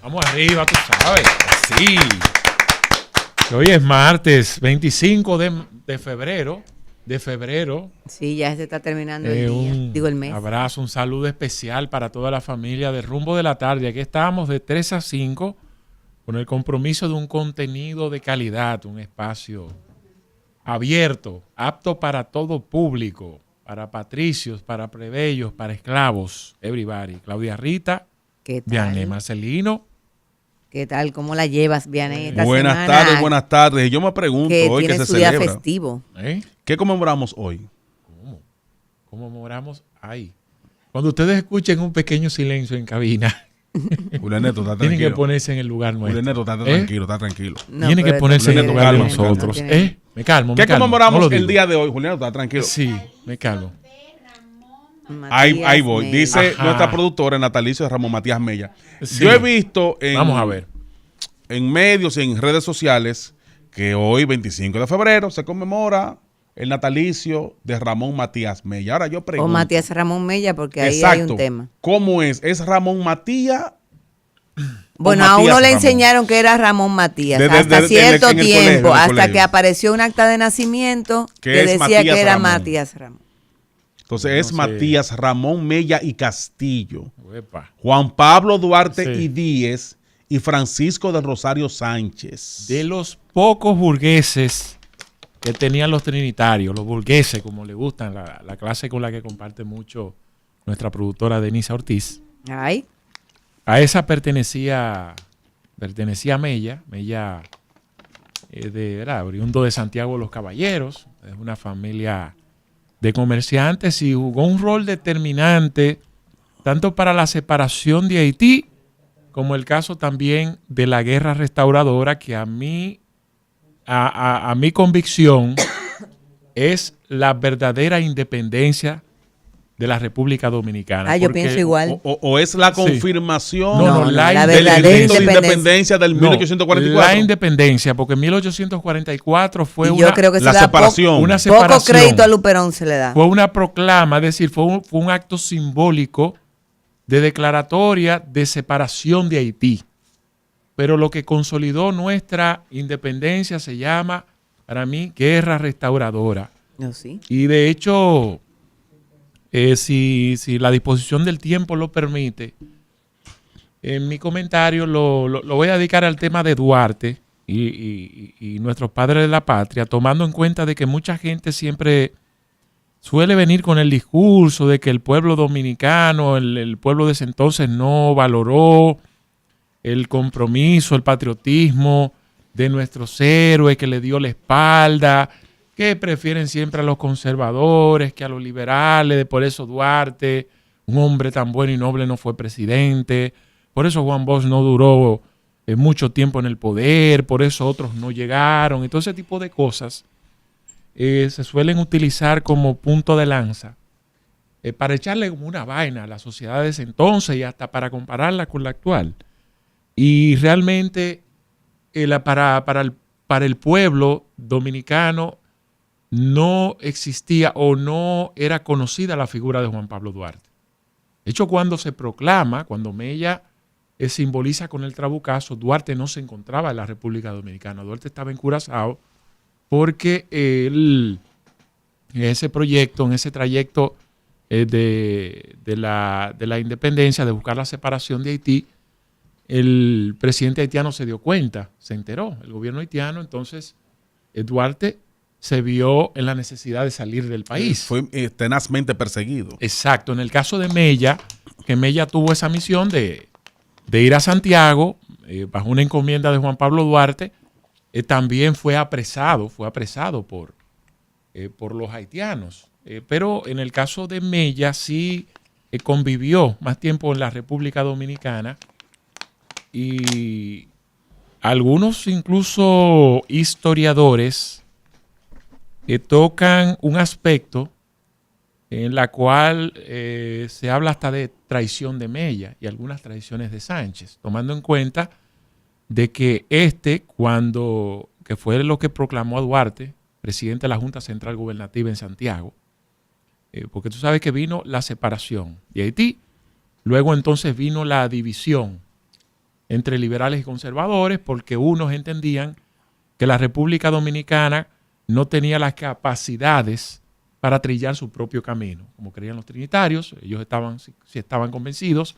Vamos arriba, tú sabes. Sí. Hoy es martes 25 de febrero. Sí, ya se está terminando el día. El mes. Abrazo, un saludo especial para toda la familia de Rumbo de la Tarde. Aquí estamos de 3 a 5 con el compromiso de un contenido de calidad, un espacio abierto, apto para todo público, para patricios, para plebeyos, para esclavos, everybody. Claudia Rita, Vianney Marcelino. ¿Qué tal? ¿Cómo la llevas, Vianney, esta buenas semana? Buenas tardes. Yo me pregunto, hoy que se celebra, día festivo. ¿Qué conmemoramos hoy? ¿Cómo? Conmemoramos ahí. Cuando ustedes escuchen un pequeño silencio en cabina, Julián Neto, está tienen que ponerse en el lugar nuestro. Julián Neto, está tranquilo. No, tienen que ponerse en el lugar de nosotros. Me calmo. ¿Qué conmemoramos el día de hoy, Julián Neto? Está tranquilo. Sí, me calmo. Ahí voy. Dice nuestra productora natalicio de Ramón Matías Mella. Sí. Yo he visto en medios y en redes sociales que hoy, 25 de febrero, se conmemora el natalicio de Ramón Matías Mella. Ahora yo pregunto. O Matías Ramón Mella, porque ahí hay un tema. ¿Cómo es? ¿Es Ramón Matías? Bueno, a uno le enseñaron que era Ramón Matías hasta cierto tiempo, hasta que apareció un acta de nacimiento que decía que era Matías Ramón. Entonces es Matías Ramón Mella y Castillo, Juan Pablo Duarte y Díez y Francisco de Rosario Sánchez. De los pocos burgueses que tenían los trinitarios, los burgueses como le gustan, la clase con la que comparte mucho nuestra productora Denisa Ortiz. Ay. A esa pertenecía Mella oriundo de Santiago de los Caballeros, es una familia de comerciantes y jugó un rol determinante tanto para la separación de Haití como el caso también de la guerra restauradora, que a mi convicción es la verdadera independencia de la República Dominicana. Yo pienso igual. O es la confirmación la del grito de independencia del 1844. La independencia, porque en 1844 fue la separación. Una separación. Poco crédito a Luperón se le da. Fue una proclama, es decir, fue un acto simbólico de declaratoria de separación de Haití. Pero lo que consolidó nuestra independencia se llama, para mí, guerra restauradora. Sí. Y de hecho, si la disposición del tiempo lo permite, en mi comentario lo voy a dedicar al tema de Duarte y nuestros padres de la patria, tomando en cuenta de que mucha gente siempre suele venir con el discurso de que el pueblo dominicano, el pueblo de ese entonces no valoró el compromiso, el patriotismo de nuestros héroes, que le dio la espalda, que prefieren siempre a los conservadores que a los liberales, por eso Duarte, un hombre tan bueno y noble, no fue presidente, por eso Juan Bosch no duró mucho tiempo en el poder, por eso otros no llegaron, y todo ese tipo de cosas se suelen utilizar como punto de lanza para echarle como una vaina a la sociedad de ese entonces y hasta para compararla con la actual. Y realmente para el pueblo dominicano no existía o no era conocida la figura de Juan Pablo Duarte. De hecho, cuando se proclama, cuando Mella simboliza con el trabucazo, Duarte no se encontraba en la República Dominicana. Duarte estaba en Curazao porque en ese trayecto de la independencia, de buscar la separación de Haití, el presidente haitiano se dio cuenta, se enteró, el gobierno haitiano, entonces Duarte se vio en la necesidad de salir del país. Fue tenazmente perseguido. Exacto. En el caso de Mella, que Mella tuvo esa misión de ir a Santiago, bajo una encomienda de Juan Pablo Duarte, también fue apresado por los haitianos. Pero en el caso de Mella sí convivió más tiempo en la República Dominicana y algunos incluso historiadores tocan un aspecto en la cual se habla hasta de traición de Mella y algunas traiciones de Sánchez, tomando en cuenta de que que fue lo que proclamó a Duarte, presidente de la Junta Central Gubernativa en Santiago, porque tú sabes que vino la separación de Haití, luego entonces vino la división entre liberales y conservadores, porque unos entendían que la República Dominicana no tenía las capacidades para trillar su propio camino, como creían los trinitarios. Ellos estaban convencidos,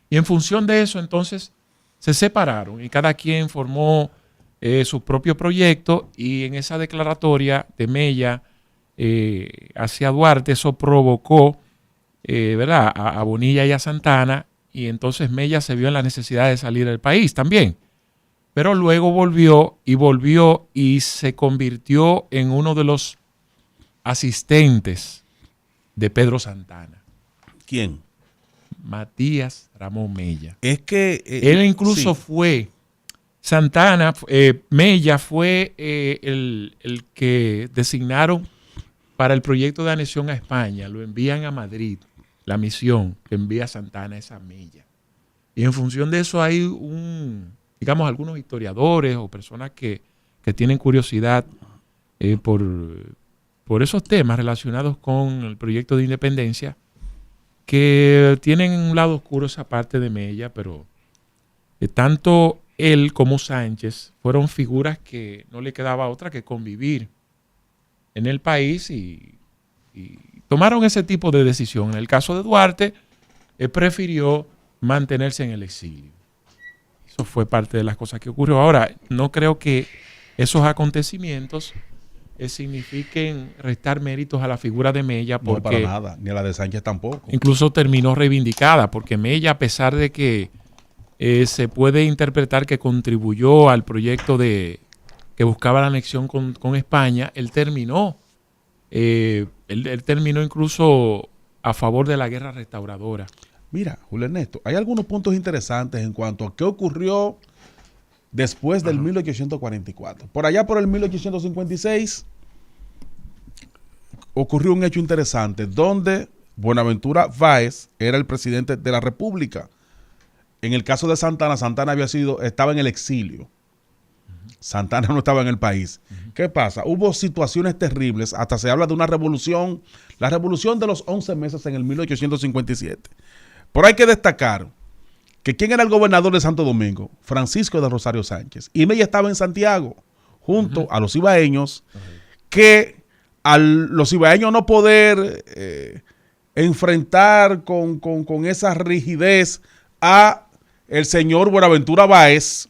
y en función de eso entonces se separaron y cada quien formó su propio proyecto, y en esa declaratoria de Mella hacia Duarte, eso provocó ¿verdad? A Bonilla y a Santana, y entonces Mella se vio en la necesidad de salir del país también. Pero luego volvió y se convirtió en uno de los asistentes de Pedro Santana. ¿Quién? Matías Ramón Mella. Es que... él incluso fue... Santana, Mella fue el que designaron para el proyecto de anexión a España. Lo envían a Madrid. La misión que envía Santana es a Mella. Y en función de eso hay algunos historiadores o personas que tienen curiosidad por esos temas relacionados con el proyecto de independencia, que tienen un lado oscuro esa parte de Mella, pero tanto él como Sánchez fueron figuras que no le quedaba otra que convivir en el país y tomaron ese tipo de decisión. En el caso de Duarte, él prefirió mantenerse en el exilio. Eso fue parte de las cosas que ocurrió. Ahora, no creo que esos acontecimientos signifiquen restar méritos a la figura de Mella, porque no, para nada, ni a la de Sánchez tampoco. Incluso terminó reivindicada, porque Mella, a pesar de que se puede interpretar que contribuyó al proyecto que buscaba la anexión con España, él terminó incluso a favor de la guerra restauradora. Mira, Julio Ernesto, hay algunos puntos interesantes en cuanto a qué ocurrió después del 1844. Por allá por el 1856 ocurrió un hecho interesante donde Buenaventura Báez era el presidente de la República. En el caso de Santana, Santana estaba en el exilio. Santana no estaba en el país. ¿Qué pasa? Hubo situaciones terribles, hasta se habla de una revolución, la revolución de los 11 meses en el 1857. Pero hay que destacar que ¿quién era el gobernador de Santo Domingo? Francisco de Rosario Sánchez. Y Mella estaba en Santiago, junto a los ibaeños, que a los ibaeños no poder enfrentar con esa rigidez a el señor Buenaventura Báez,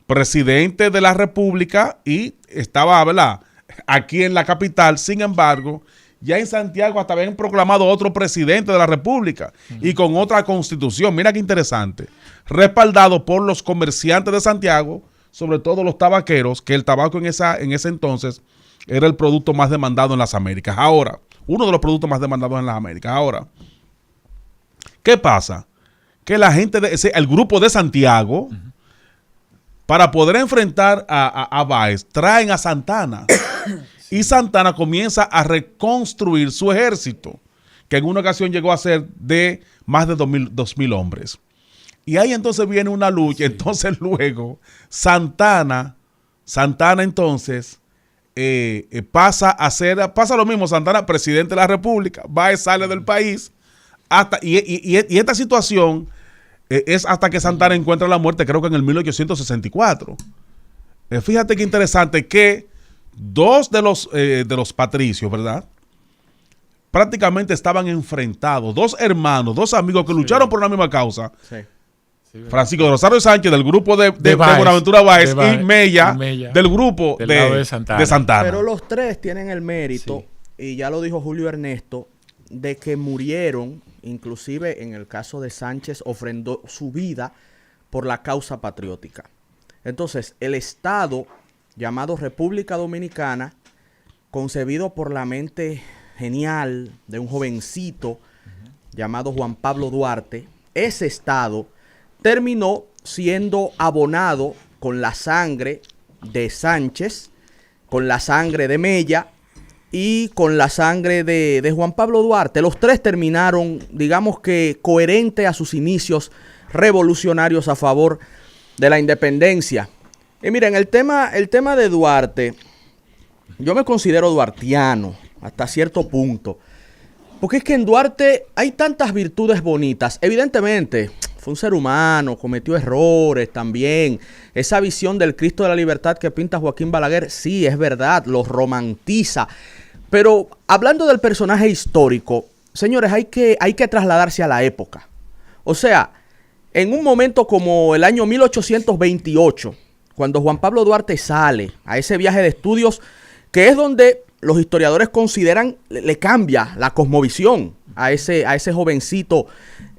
presidente de la República, y estaba, ¿verdad?, aquí en la capital. Sin embargo, ya en Santiago hasta habían proclamado otro presidente de la República y con otra constitución. Mira qué interesante. Respaldado por los comerciantes de Santiago, sobre todo los tabaqueros, que el tabaco en ese entonces era el producto más demandado en las Américas. Ahora, uno de los productos más demandados en las Américas. Ahora, ¿qué pasa? Que la gente, el grupo de Santiago, para poder enfrentar a Báez, traen a Santana. Y Santana comienza a reconstruir su ejército, que en una ocasión llegó a ser de más de 2.000 hombres. Y ahí entonces viene una lucha. Sí. Entonces luego Santana entonces pasa lo mismo. Santana, presidente de la República, Báez sale del país. Y esta situación es hasta que Santana encuentra la muerte, creo que en el 1864. Fíjate qué interesante que dos de los patricios, ¿verdad?, prácticamente estaban enfrentados. Dos hermanos, dos amigos que lucharon por la misma causa. Sí. Francisco de Rosario Sánchez, del grupo de Buenaventura Báez, y Mella, del grupo de Santana. Pero los tres tienen el mérito, y ya lo dijo Julio Ernesto, de que murieron, inclusive en el caso de Sánchez, ofrendó su vida por la causa patriótica. Entonces, el Estado llamado República Dominicana, concebido por la mente genial de un jovencito llamado Juan Pablo Duarte, ese Estado terminó siendo abonado con la sangre de Sánchez, con la sangre de Mella y con la sangre de Juan Pablo Duarte. Los tres terminaron, digamos que coherente a sus inicios revolucionarios a favor de la independencia. Y miren, el tema de Duarte, yo me considero duartiano hasta cierto punto, porque es que en Duarte hay tantas virtudes bonitas. Evidentemente, fue un ser humano, cometió errores también. Esa visión del Cristo de la Libertad que pinta Joaquín Balaguer, sí, es verdad, lo romantiza. Pero hablando del personaje histórico, señores, hay que trasladarse a la época. O sea, en un momento como el año 1828, cuando Juan Pablo Duarte sale a ese viaje de estudios, que es donde los historiadores consideran le cambia la cosmovisión a ese jovencito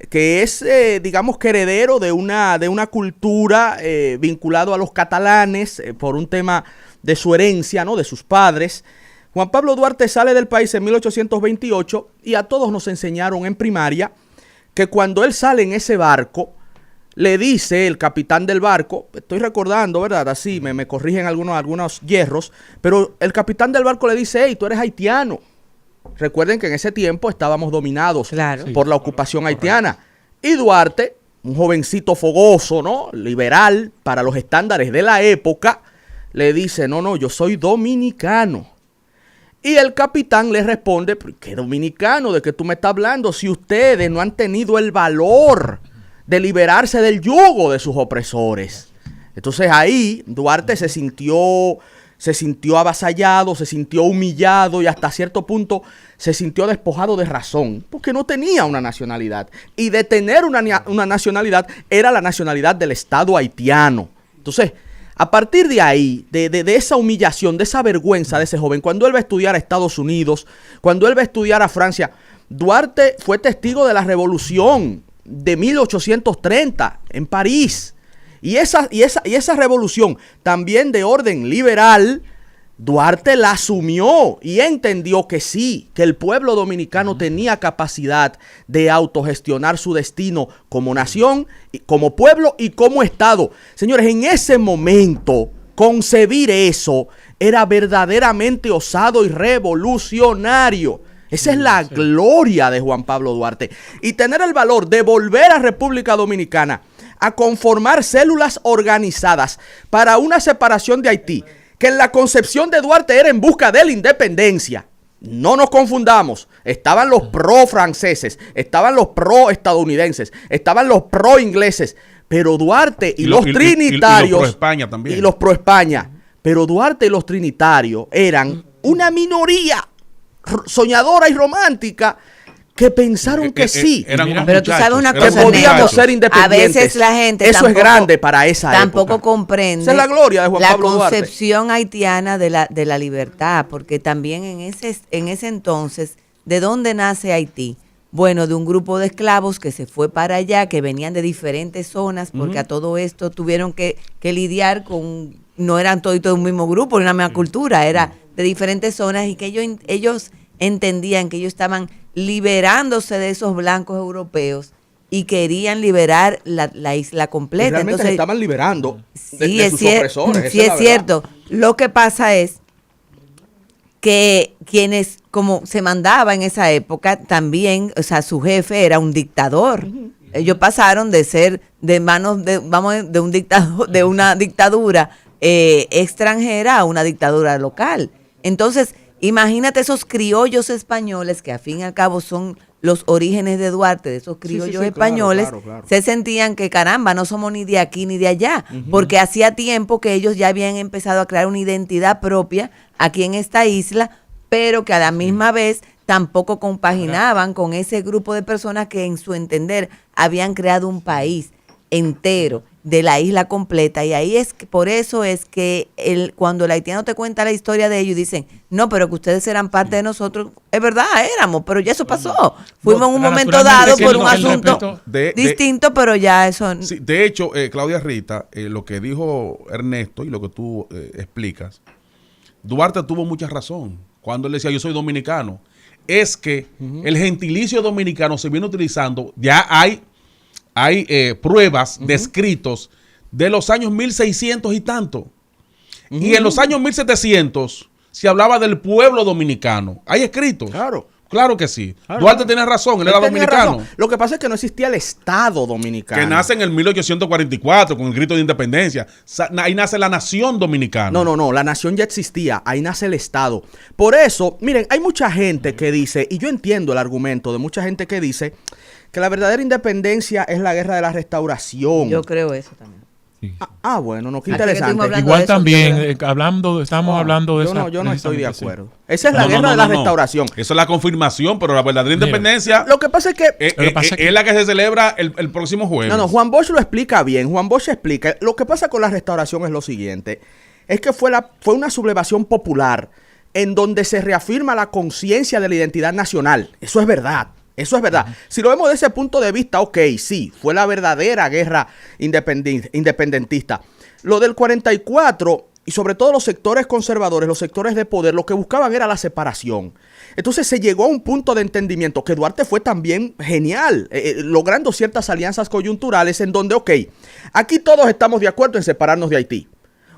que es, digamos, que heredero de una cultura vinculado a los catalanes por un tema de su herencia, ¿no? De sus padres. Juan Pablo Duarte sale del país en 1828 y a todos nos enseñaron en primaria que cuando él sale en ese barco, le dice el capitán del barco, estoy recordando, ¿verdad? Así me corrigen algunos hierros, pero el capitán del barco le dice, hey, tú eres haitiano. Recuerden que en ese tiempo estábamos dominados por la ocupación haitiana. Y Duarte, un jovencito fogoso, ¿no? Liberal para los estándares de la época, le dice, no, yo soy dominicano. Y el capitán le responde, ¿qué dominicano? ¿De qué tú me estás hablando? Si ustedes no han tenido el valor de liberarse del yugo de sus opresores. Entonces ahí Duarte se sintió avasallado, se sintió humillado y hasta cierto punto se sintió despojado de razón, porque no tenía una nacionalidad. Y de tener una nacionalidad era la nacionalidad del Estado haitiano. Entonces, a partir de ahí, de esa humillación, de esa vergüenza de ese joven, cuando él va a estudiar a Estados Unidos, cuando él va a estudiar a Francia, Duarte fue testigo de la revolución de 1830 en París. Y esa revolución, también de orden liberal, Duarte la asumió y entendió que sí, que el pueblo dominicano tenía capacidad de autogestionar su destino como nación, como pueblo y como Estado. Señores, en ese momento, concebir eso era verdaderamente osado y revolucionario. Esa es la gloria de Juan Pablo Duarte. Y tener el valor de volver a República Dominicana a conformar células organizadas para una separación de Haití, que en la concepción de Duarte era en busca de la independencia. No nos confundamos. Estaban los pro-franceses, estaban los pro-estadounidenses, estaban los pro-ingleses, pero Duarte y los trinitarios... Y los pro-España también. Y los pro-España. Pero Duarte y los trinitarios eran una minoría soñadora y romántica que pensaron que sí. Pero tú sabes una cosa, que podíamos ser independientes. A veces la gente eso es grande para esa tampoco época. Comprende. Esa es la gloria de Juan Pablo Duarte. La concepción haitiana de la libertad, porque también en ese entonces, ¿de dónde nace Haití? Bueno, de un grupo de esclavos que se fue para allá, que venían de diferentes zonas, porque a todo esto tuvieron que lidiar con, no eran todos de un mismo grupo, de una misma cultura, era de diferentes zonas, y que ellos entendían que ellos estaban liberándose de esos blancos europeos y querían liberar la isla completa. Y realmente entonces, se estaban liberando de sus opresores. Sí, es cierto. Lo que pasa es que quienes, como se mandaba en esa época, también, o sea, su jefe era un dictador. Ellos pasaron de ser de manos de un dictador, de una dictadura extranjera a una dictadura local. Entonces, imagínate esos criollos españoles, que a fin y al cabo son los orígenes de Duarte, de esos criollos españoles, claro. Se sentían que caramba, no somos ni de aquí ni de allá, porque hacía tiempo que ellos ya habían empezado a crear una identidad propia aquí en esta isla, pero que a la misma vez tampoco compaginaban con ese grupo de personas que en su entender habían creado un país entero de la isla completa. Y ahí es por eso es que cuando el haitiano te cuenta la historia de ellos, dicen, no, pero que ustedes eran parte de nosotros. Es verdad, éramos, pero ya eso pasó. Fuimos en un momento dado por un asunto distinto, pero ya eso... Sí, de hecho, Claudia Rita, lo que dijo Ernesto y lo que tú explicas, Duarte tuvo mucha razón cuando él decía, yo soy dominicano. Es que el gentilicio dominicano se viene utilizando, ya hay pruebas de escritos de los años 1600 y tanto. Y en los años 1700 se hablaba del pueblo dominicano. Hay escritos. Claro. Claro que sí. Claro, Duarte tiene razón, él era dominicano. Razón. Lo que pasa es que no existía el Estado dominicano. Que nace en el 1844 con el grito de independencia. Ahí nace la nación dominicana. No, la nación ya existía, ahí nace el Estado. Por eso, miren, hay mucha gente que dice, y yo entiendo el argumento de mucha gente que dice que la verdadera independencia es la guerra de la restauración. Yo creo eso también. Sí. Bueno, no, qué interesante. Igual también, estamos hablando de eso. Yo no estoy de acuerdo. Esa es la guerra de la restauración. Eso es la confirmación, pero la verdadera independencia. Lo que pasa es que es la que se celebra el próximo jueves. No, Juan Bosch lo explica bien. Juan Bosch explica. Lo que pasa con la restauración es lo siguiente: es que fue una sublevación popular en donde se reafirma la conciencia de la identidad nacional. Eso es verdad. Eso es verdad. Si lo vemos desde ese punto de vista, ok, sí, fue la verdadera guerra independentista. Lo del 44, y sobre todo los sectores conservadores, los sectores de poder, lo que buscaban era la separación. Entonces se llegó a un punto de entendimiento que Duarte fue también genial, logrando ciertas alianzas coyunturales en donde, ok, aquí todos estamos de acuerdo en separarnos de Haití.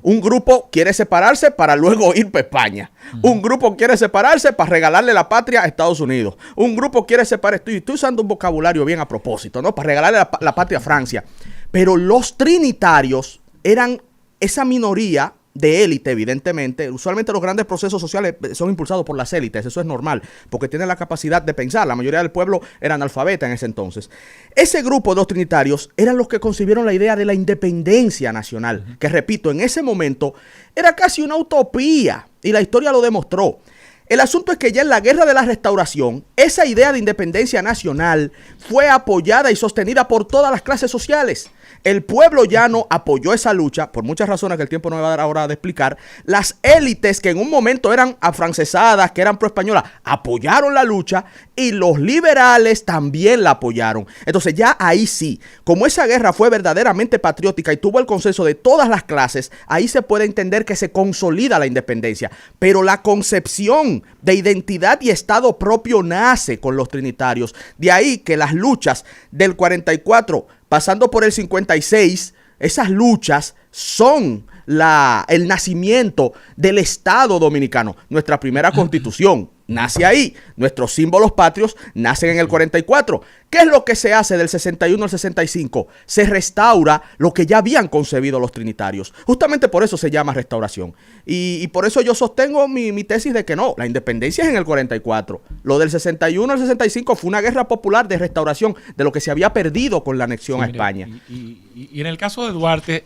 Un grupo quiere separarse para luego ir para España. Un grupo quiere separarse para regalarle la patria a Estados Unidos. Un grupo quiere separarse, estoy usando un vocabulario bien a propósito, ¿no? Para regalarle la patria a Francia. Pero los trinitarios eran esa minoría de élite, evidentemente. Usualmente los grandes procesos sociales son impulsados por las élites, eso es normal, porque tienen la capacidad de pensar. La mayoría del pueblo era analfabeta en ese entonces. Ese grupo de los trinitarios eran los que concibieron la idea de la independencia nacional, que repito, en ese momento era casi una utopía, y la historia lo demostró. El asunto es que ya en la guerra de la restauración, esa idea de independencia nacional fue apoyada y sostenida por todas las clases sociales. El pueblo llano apoyó esa lucha, por muchas razones que el tiempo no me va a dar ahora de explicar. Las élites que en un momento eran afrancesadas, que eran pro-españolas, apoyaron la lucha, y los liberales también la apoyaron. Entonces ya ahí sí, como esa guerra fue verdaderamente patriótica y tuvo el consenso de todas las clases, ahí se puede entender que se consolida la independencia. Pero la concepción de identidad y Estado propio nace con los trinitarios. De ahí que las luchas del 44 pasando por el 56, esas luchas son el nacimiento del Estado dominicano. Nuestra primera constitución nace ahí. Nuestros símbolos patrios nacen en el 44. ¿Qué es lo que se hace del 61 al 65? Se restaura lo que ya habían concebido los trinitarios. Justamente por eso se llama restauración. Y por eso yo sostengo mi tesis de que no, la independencia es en el 44. Lo del 61 al 65 fue una guerra popular de restauración de lo que se había perdido con la anexión a España. Y en el caso de Duarte,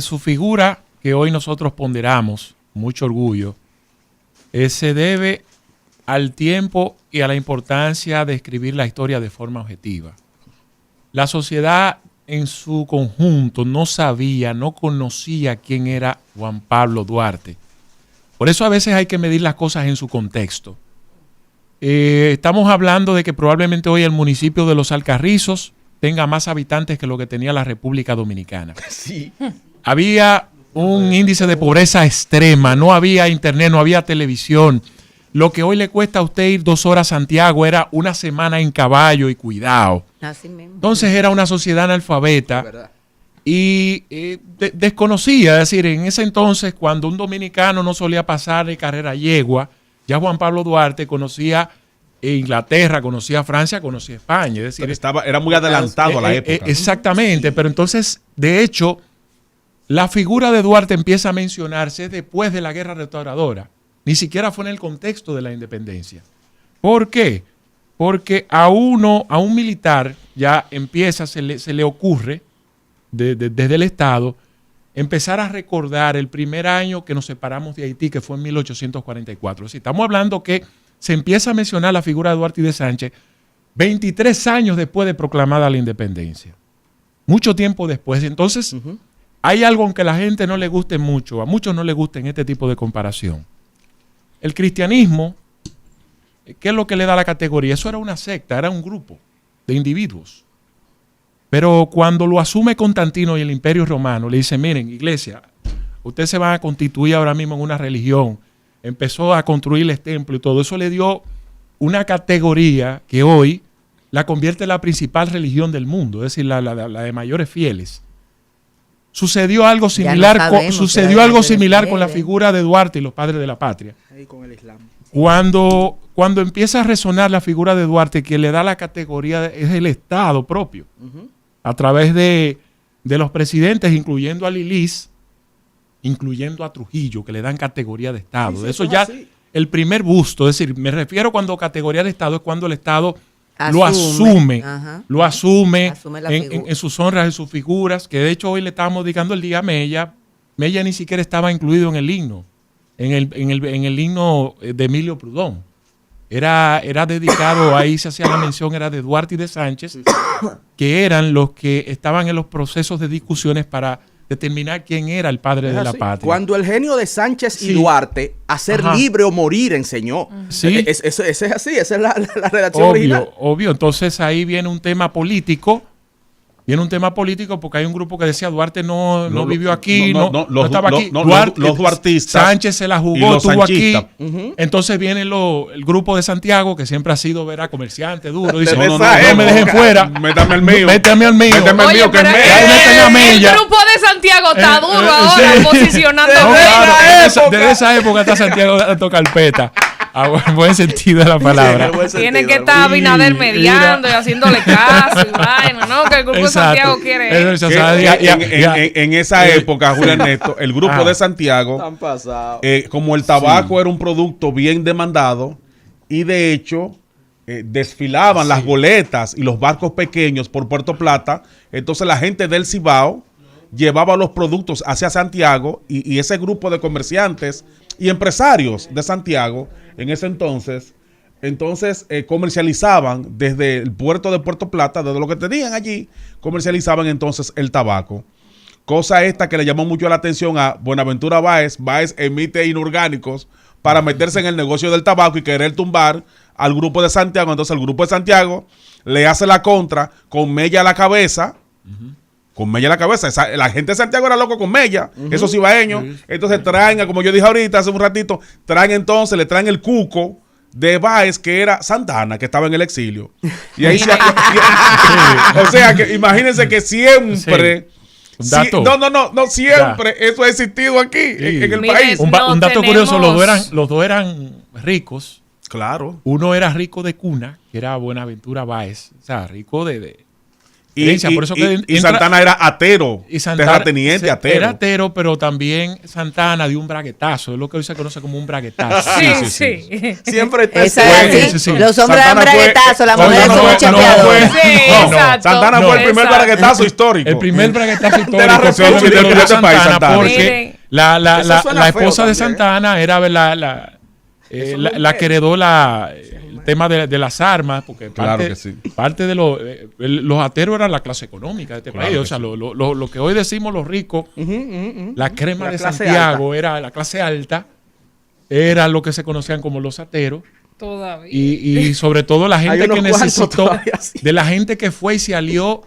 su figura, que hoy nosotros ponderamos, mucho orgullo, se debe al tiempo y a la importancia de escribir la historia de forma objetiva. La sociedad en su conjunto no sabía, no conocía quién era Juan Pablo Duarte. Por eso a veces hay que medir las cosas en su contexto. Estamos hablando de que probablemente hoy el municipio de Los Alcarrizos tenga más habitantes que lo que tenía la República Dominicana. Sí. Había un índice de pobreza extrema, no había internet, no había televisión. Lo que hoy le cuesta a usted ir 2 horas a Santiago era una semana en caballo y cuidado. Así mismo. Entonces era una sociedad analfabeta y desconocía. Es decir, en ese entonces, cuando un dominicano no solía pasar de carrera yegua, ya Juan Pablo Duarte conocía Inglaterra, conocía Francia, conocía España. Es decir, era muy adelantado a la época. Exactamente, pero entonces, de hecho, la figura de Duarte empieza a mencionarse después de la guerra restauradora. Ni siquiera fue en el contexto de la independencia. ¿Por qué? Porque a un militar ya empieza, se le ocurre, desde el Estado, empezar a recordar el primer año que nos separamos de Haití, que fue en 1844. Es decir, estamos hablando que se empieza a mencionar la figura de Duarte y de Sánchez 23 años después de proclamada la independencia. Mucho tiempo después. Entonces, hay algo, aunque a la gente no le guste mucho, a muchos no les gusta en este tipo de comparación. El cristianismo, ¿qué es lo que le da la categoría? Eso era una secta, era un grupo de individuos. Pero cuando lo asume Constantino y el Imperio Romano, le dice, miren, iglesia, ustedes se van a constituir ahora mismo en una religión. Empezó a construirles templos y todo. Eso le dio una categoría que hoy la convierte en la principal religión del mundo, es decir, la de mayores fieles. Sucedió algo similar, con la figura de Duarte y los padres de la patria. Ahí con el Islam. Cuando cuando empieza a resonar la figura de Duarte, que le da la categoría, es el Estado propio, a través de los presidentes, incluyendo a Lilis, incluyendo a Trujillo, que le dan categoría de Estado. Sí, eso ya, el primer busto, es decir, me refiero cuando categoría de Estado es cuando el Estado lo asume en sus honras, en sus figuras, que de hecho hoy le estábamos dedicando el día a Mella. Mella ni siquiera estaba incluido en el himno, en el himno de Emilio Prudón. Era dedicado, ahí se hacía la mención, era de Duarte y de Sánchez, que eran los que estaban en los procesos de discusiones para determinar quién era el padre de la patria. Cuando el genio de Sánchez y Duarte, hacer libre o morir, enseñó. Sí. Eso es así, esa es la redacción original. Obvio, entonces ahí viene un tema político. Viene un tema político porque hay un grupo que decía Duarte no vivió aquí, no estaba aquí. Los duartistas. Sánchez se la jugó, estuvo aquí. Entonces viene el grupo de Santiago, que siempre ha sido, comerciante duro. Dice, no me dejen fuera. Métame al mío. Métame al mío. Oye, que el grupo de Santiago está duro ahora, posicionando. Desde esa época está Santiago dando carpeta. En buen sentido de la palabra. Tiene que estar Abinader mediando y haciéndole caso y vaina, ¿no? Que el grupo de Santiago quiere. En esa época, Julio Ernesto, el grupo de Santiago, como el tabaco era un producto bien demandado, y de hecho desfilaban las goletas y los barcos pequeños por Puerto Plata, entonces la gente del Cibao llevaba los productos hacia Santiago, y ese grupo de comerciantes y empresarios de Santiago en ese entonces comercializaban desde el puerto de Puerto Plata, desde lo que tenían allí, comercializaban entonces el tabaco. Cosa esta que le llamó mucho la atención a Buenaventura Báez. Báez emite inorgánicos para meterse en el negocio del tabaco y querer tumbar al grupo de Santiago. Entonces el grupo de Santiago le hace la contra con Mella a la cabeza. Con Mella en la cabeza. La gente de Santiago era loco con Mella, esos ibaeños. Entonces traen, como yo dije ahorita hace un ratito, le traen el cuco de Báez, que era Santana, que estaba en el exilio. Y ahí o sea, que imagínense que siempre... siempre eso ha existido aquí en el país. Un dato curioso, los dos eran ricos. Claro. Uno era rico de cuna, que era Buenaventura Báez, o sea, rico de y Santana era atero, terrateniente atero. Era atero, pero también Santana dio un braguetazo, es lo que hoy se conoce como un braguetazo. Sí. Siempre Los hombres dan braguetazo, las mujeres son chapeadoras. Santana fue el primer braguetazo histórico. El primer braguetazo histórico de Santana, porque la esposa de Santana era la que heredó el tema de las armas, porque parte de los ateros eran la clase económica de este país. O sea, lo que hoy decimos los ricos, la crema de Santiago era la clase alta, era lo que se conocían como los ateros. Todavía. Y sobre todo la gente que necesitó, de la gente que fue y se alió,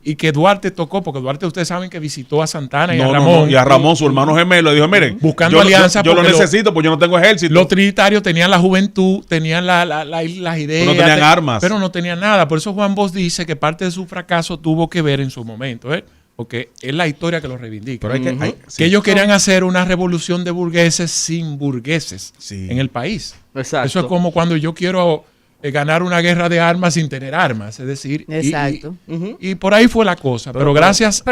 y que Duarte tocó, porque Duarte, ustedes saben que visitó a Santana y a Ramón. Y a Ramón, su hermano gemelo, le dijo, miren, buscando alianza. Yo lo necesito, porque yo no tengo ejército. Los trinitarios tenían la juventud, tenían las ideas. No tenían armas. Pero no tenían nada. Por eso Juan Bosch dice que parte de su fracaso tuvo que ver en su momento, porque es la historia que lo reivindica. Pero que ellos querían hacer una revolución de burgueses sin burgueses en el país. Exacto. Eso es como cuando yo quiero ganar una guerra de armas sin tener armas, es decir, y por ahí fue la cosa, pero gracias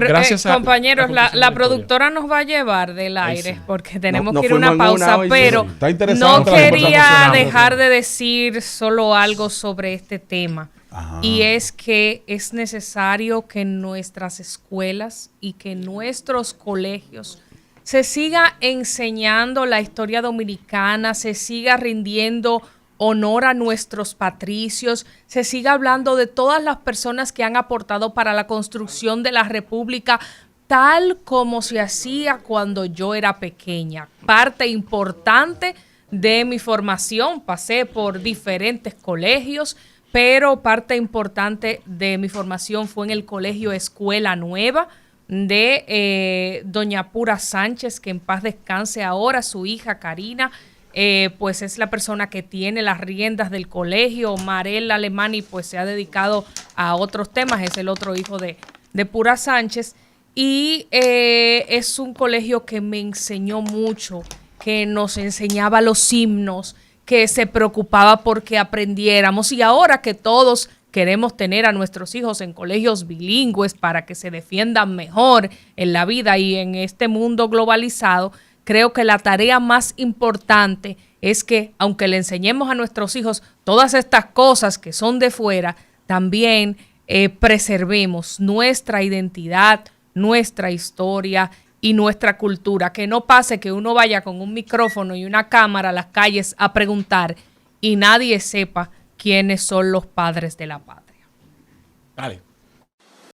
a compañeros, la productora nos va a llevar del aire porque tenemos que ir a una pausa, pero no quería dejar de decir solo algo sobre este tema. Y es que es necesario que en nuestras escuelas y que en nuestros colegios se siga enseñando la historia dominicana, se siga rindiendo honor a nuestros patricios, se siga hablando de todas las personas que han aportado para la construcción de la República, tal como se hacía cuando yo era pequeña. Parte importante de mi formación, pasé por diferentes colegios, pero parte importante de mi formación fue en el colegio Escuela Nueva de doña Pura Sánchez, que en paz descanse ahora, su hija Karina, pues es la persona que tiene las riendas del colegio. Marel Alemani pues se ha dedicado a otros temas, es el otro hijo de Pura Sánchez, y es un colegio que me enseñó mucho, que nos enseñaba los himnos, que se preocupaba porque aprendiéramos, y ahora que todos queremos tener a nuestros hijos en colegios bilingües para que se defiendan mejor en la vida y en este mundo globalizado, creo que la tarea más importante es que, aunque le enseñemos a nuestros hijos todas estas cosas que son de fuera, también preservemos nuestra identidad, nuestra historia y nuestra cultura. Que no pase que uno vaya con un micrófono y una cámara a las calles a preguntar y nadie sepa quiénes son los padres de la patria. Vale.